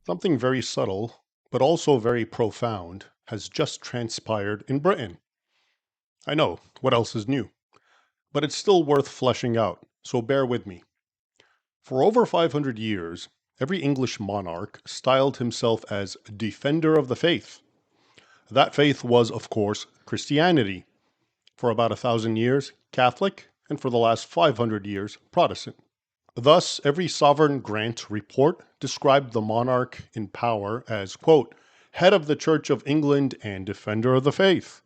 Something very subtle, but also very profound, has just transpired in Britain. I know, what else is new? But it's still worth fleshing out, so bear with me. For over 500 years, every English monarch styled himself as defender of the faith. That faith was, of course, Christianity. For about 1,000 years, Catholic, and for the last 500 years, Protestant. Thus, every sovereign grant report described the monarch in power as, quote, head of the Church of England and defender of the faith.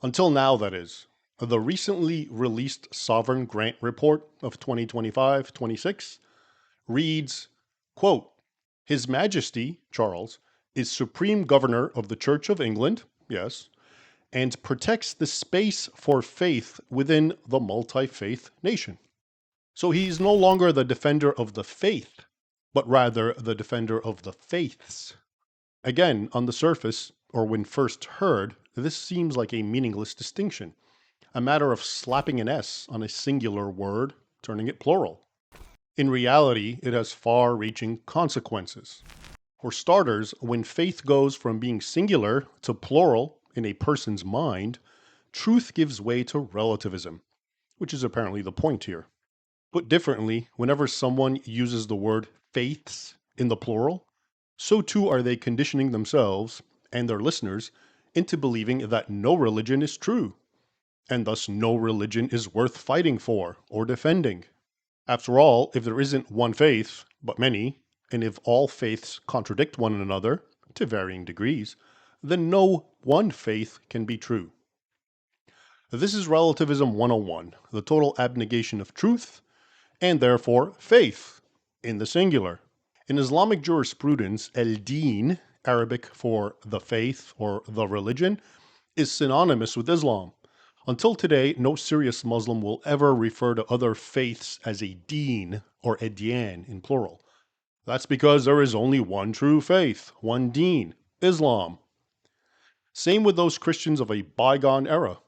Until now, that is. The recently released Sovereign Grant Report of 2025-26 reads, quote, His Majesty, Charles, is Supreme Governor of the Church of England, yes, and protects the space for faith within the multi-faith nation. So he's no longer the defender of the faith, but rather the defender of the faiths. Again, on the surface, or when first heard, this seems like a meaningless distinction, a matter of slapping an S on a singular word, turning it plural. In reality, it has far-reaching consequences. For starters, when faith goes from being singular to plural in a person's mind, truth gives way to relativism, which is apparently the point here. Put differently, whenever someone uses the word faiths in the plural, so too are they conditioning themselves and their listeners into believing that no religion is true, and thus no religion is worth fighting for or defending. After all, if there isn't one faith, but many, and if all faiths contradict one another to varying degrees, then no one faith can be true. This is Relativism 101, the total abnegation of truth, and therefore faith, in the singular. In Islamic jurisprudence, el-din, Arabic for the faith or the religion, is synonymous with Islam. Until today, no serious Muslim will ever refer to other faiths as a deen or adyan in plural. That's because there is only one true faith, one deen, Islam. Same with those Christians of a bygone era.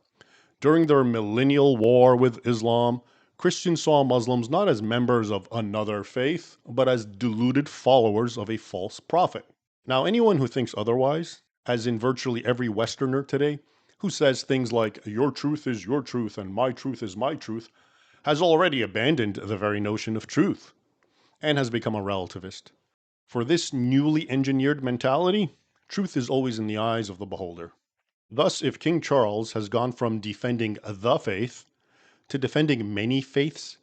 During their millennial war with Islam, Christians saw Muslims not as members of another faith, but as deluded followers of a false prophet. Now, anyone who thinks otherwise, as in virtually every Westerner today, who says things like, your truth is your truth and my truth is my truth, has already abandoned the very notion of truth, and has become a relativist. For this newly engineered mentality, truth is always in the eyes of the beholder. Thus, if King Charles has gone from defending the faith to defending many faiths,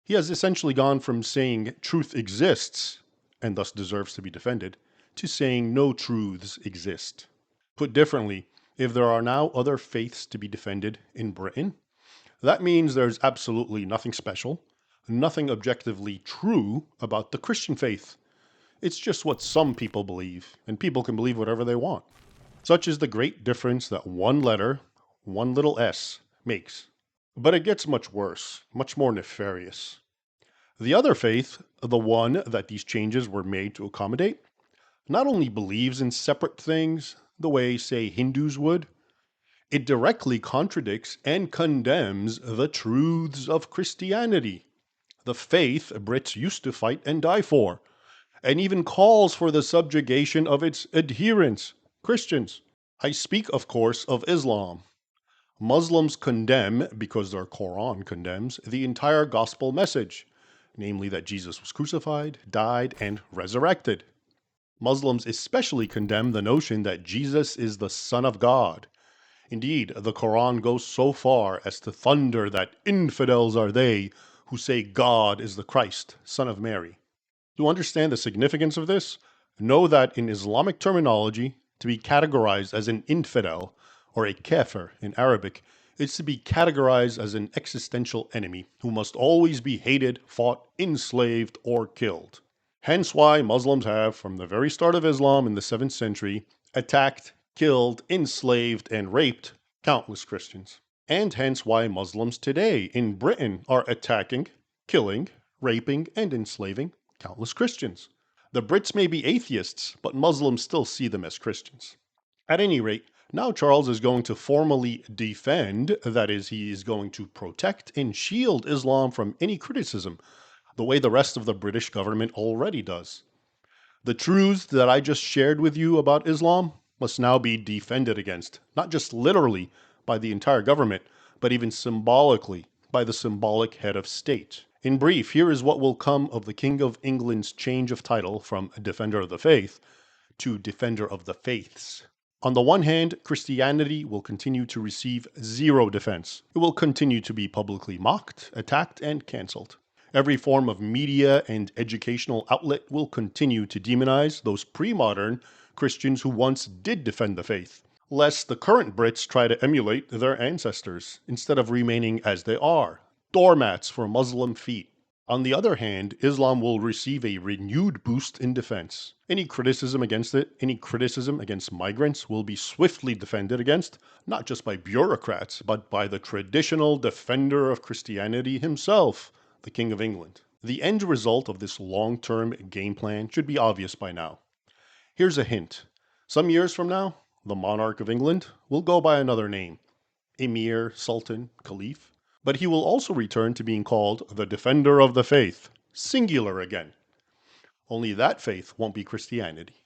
he has essentially gone from saying truth exists, and thus deserves to be defended, to saying no truths exist. Put differently, if there are now other faiths to be defended in Britain, that means there's absolutely nothing special, nothing objectively true about the Christian faith. It's just what some people believe, and people can believe whatever they want. Such is the great difference that one letter, one little s, makes. But it gets much worse, much more nefarious. The other faith, the one that these changes were made to accommodate, not only believes in separate things, the way, say, Hindus would, it directly contradicts and condemns the truths of Christianity, the faith Brits used to fight and die for, and even calls for the subjugation of its adherents, Christians. I speak, of course, of Islam. Muslims condemn, because their Quran condemns, the entire gospel message, namely that Jesus was crucified, died, and resurrected. Muslims especially condemn the notion that Jesus is the Son of God. Indeed, the Quran goes so far as to thunder that infidels are they who say God is the Christ, Son of Mary. To understand the significance of this, know that in Islamic terminology, to be categorized as an infidel, or a kafir in Arabic, is to be categorized as an existential enemy who must always be hated, fought, enslaved, or killed. Hence why Muslims have, from the very start of Islam in the 7th century, attacked, killed, enslaved, and raped countless Christians. And hence why Muslims today in Britain are attacking, killing, raping, and enslaving countless Christians. The Brits may be atheists, but Muslims still see them as Christians. At any rate, now Charles is going to formally defend, that is, he is going to protect and shield Islam from any criticism, the way the rest of the British government already does. The truths that I just shared with you about Islam must now be defended against, not just literally by the entire government, but even symbolically by the symbolic head of state. In brief, here is what will come of the King of England's change of title from Defender of the Faith to Defender of the Faiths. On the one hand, Christianity will continue to receive zero defense. It will continue to be publicly mocked, attacked, and cancelled. Every form of media and educational outlet will continue to demonize those pre-modern Christians who once did defend the faith, lest the current Brits try to emulate their ancestors, instead of remaining as they are, doormats for Muslim feet. On the other hand, Islam will receive a renewed boost in defense. Any criticism against it, any criticism against migrants will be swiftly defended against, not just by bureaucrats, but by the traditional defender of Christianity himself, the King of England. The end result of this long-term game plan should be obvious by now. Here's a hint. Some years from now, the monarch of England will go by another name. Emir, Sultan, Caliph. But he will also return to being called the Defender of the Faith, singular again. Only that faith won't be Christianity.